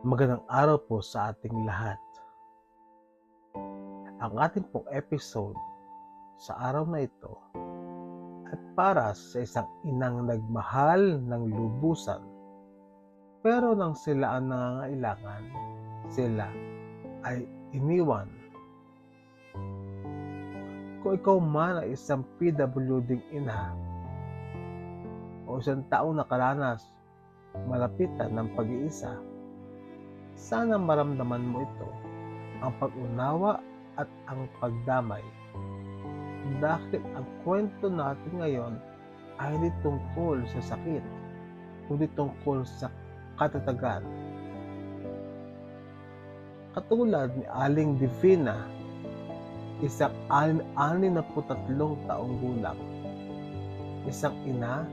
Magandang araw po sa ating lahat. Ang ating pong episode sa araw na ito ay para sa isang inang nagmahal ng lubusan. Pero nang sila ang nangangailangan, sila ay iniwan. Kung ikaw man ay isang PWDing ina o isang taong nakaranas malapitan ng pag-iisa, sana maramdaman mo ito, ang pag-unawa at ang pagdamay. Dahil ang kwento natin ngayon ay hindi tungkol sa sakit, kundi tungkol sa katatagan. Katulad ni Aling Divina, isang 63 taong gulang, isang ina,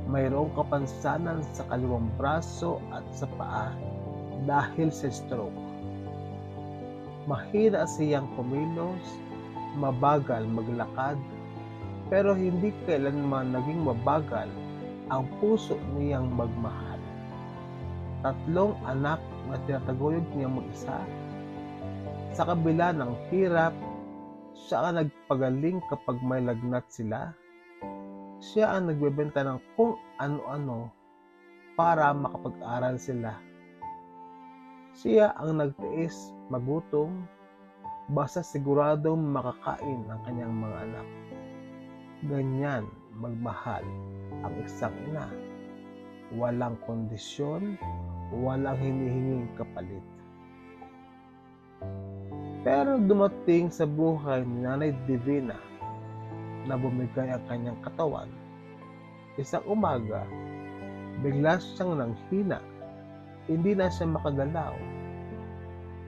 mayroong kapansanan sa kaliwang braso at sa paa dahil sa stroke. Mahina siyang kumilos, mabagal maglakad, pero hindi kailanman naging mabagal ang puso niyang magmahal. 3 anak na tinataguyod niyang mag-isa. Sa kabila ng hirap, siya ang nagpagaling kapag may lagnat sila. Siya ang nagbebenta ng kung ano-ano para makapag-aral sila. Siya ang nagtiis magutom basta siguradong makakain ang kanyang mga anak. Ganyan magmahal ang isang ina. Walang kondisyon, walang hinihinging kapalit. Pero dumating sa buhay ni Nanay Divina na bumigay ang kanyang katawan. Isang umaga, bigla siyang nanghina. Hindi na siya makagalaw.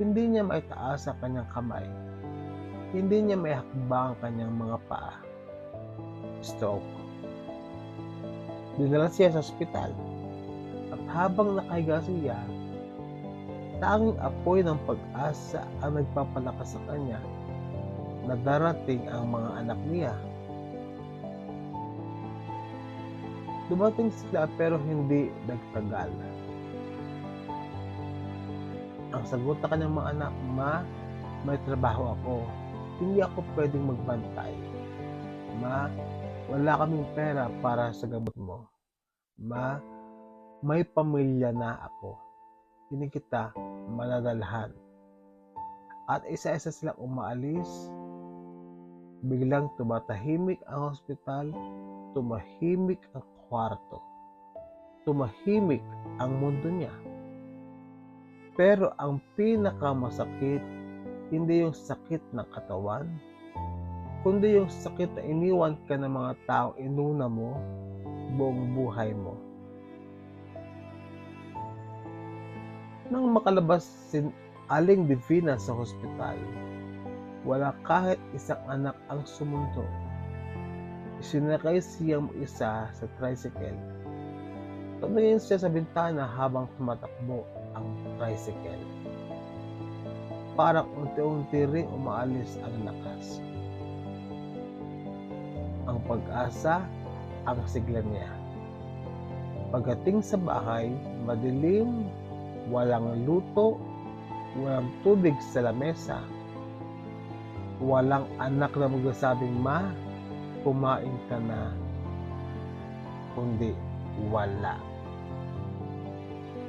Hindi niya maitaas ang kanyang kamay. Hindi niya maihakbang ang kanyang mga paa. Stroke. Dinala siya sa ospital. At habang nakahiga siya, tanging apoy ng pag-asa ang nagpapalakas sa kanya na darating ang mga anak niya. Dumating sila pero hindi nagtagal. Ang sagot ng kanyang mga anak, "Ma, may trabaho ako. Hindi ako pwedeng magbantay. Ma, wala kaming pera para sa gamot mo. Ma, may pamilya na ako. Hindi kita madadalhan." At isa-isa silang umaalis. Biglang tumatahimik ang ospital, tumahimik ang kwarto, tumahimik ang mundo niya. Pero ang pinakamasakit, hindi yung sakit ng katawan, kundi yung sakit na iniwan ka ng mga taong inuna mo buong buhay mo. Nang makalabas si Aling Divina sa hospital, wala kahit isang anak ang sumundo. Isinakay siyang isa sa tricycle. Tumingin siya sa bintana habang tumatakbo ang tricycle. Parang unti-unti ring umaalis ang lakas. Ang pag-asa ang sigla niya. Pagdating sa bahay, madilim, walang luto, walang tubig sa lamesa. Walang anak na magsasabing, "Ma, kumain ka na." Kundi wala.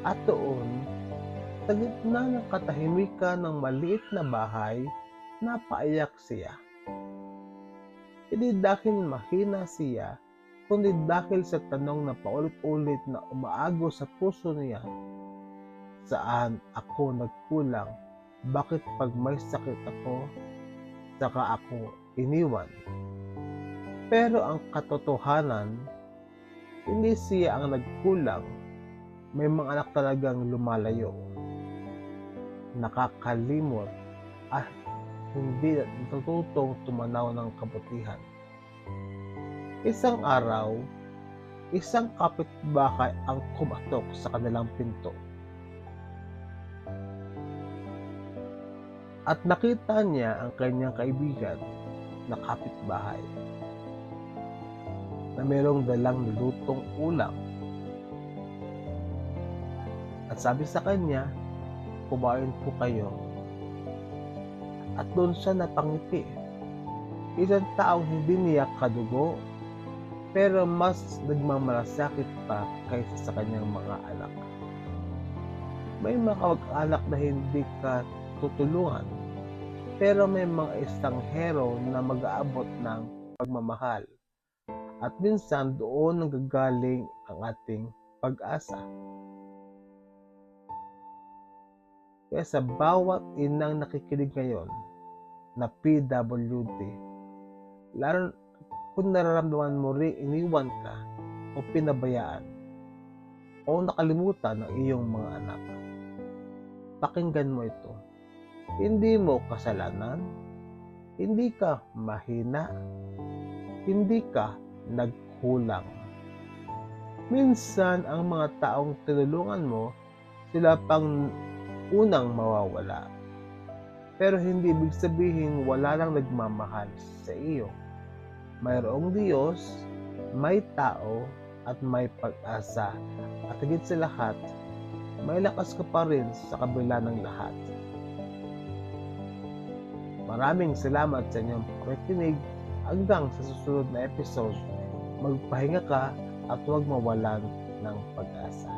At doon, sa gitna ng katahimikan ng maliit na bahay, napaiyak siya. Hindi dahil mahina siya, kundi dahil sa tanong na paulit-ulit na umaago sa puso niya. Saan ako nagkulang? Bakit pag may sakit ako, saka ako iniwan? Pero ang katotohanan, hindi siya ang nagkulang. May mga anak talagang lumalayo, nakakalimot, at hindi natututong tumanaw ng kabutihan. Isang araw, isang kapitbahay ang kumatok sa kanilang pinto. At nakita niya ang kanyang kaibigan na kapitbahay na mayroong dalang nilutong ulam. At sabi sa kanya, kumain po kayo. At doon siya napangiti. Isang taong hindi niya kadugo, pero mas nagmamalasakit pa kaysa sa kanyang mga anak. May mga kamag-anak na hindi ka tutulungan, pero may mga estanghero na mag-aabot ng pagmamahal. At minsan doon nanggagaling ang ating pag-asa. Kaya sa bawat inang nakikinig ngayon na PWD, lalo kung nararamdaman mo rin iniwan ka o pinabayaan o nakalimutan ng iyong mga anak, pakinggan mo ito. Hindi mo kasalanan, hindi ka mahina, hindi ka nagkulang. Minsan ang mga taong tinulungan mo, sila pang unang mawawala. Pero hindi ibig sabihin wala lang nagmamahal sa iyo. Mayroong Diyos, may tao, at may pag-asa. At higit sa lahat, may lakas ka pa rin sa kabila ng lahat. Maraming salamat sa inyong pakikinig. Hanggang sa susunod na episode, magpahinga ka at huwag mawalan ng pag-asa.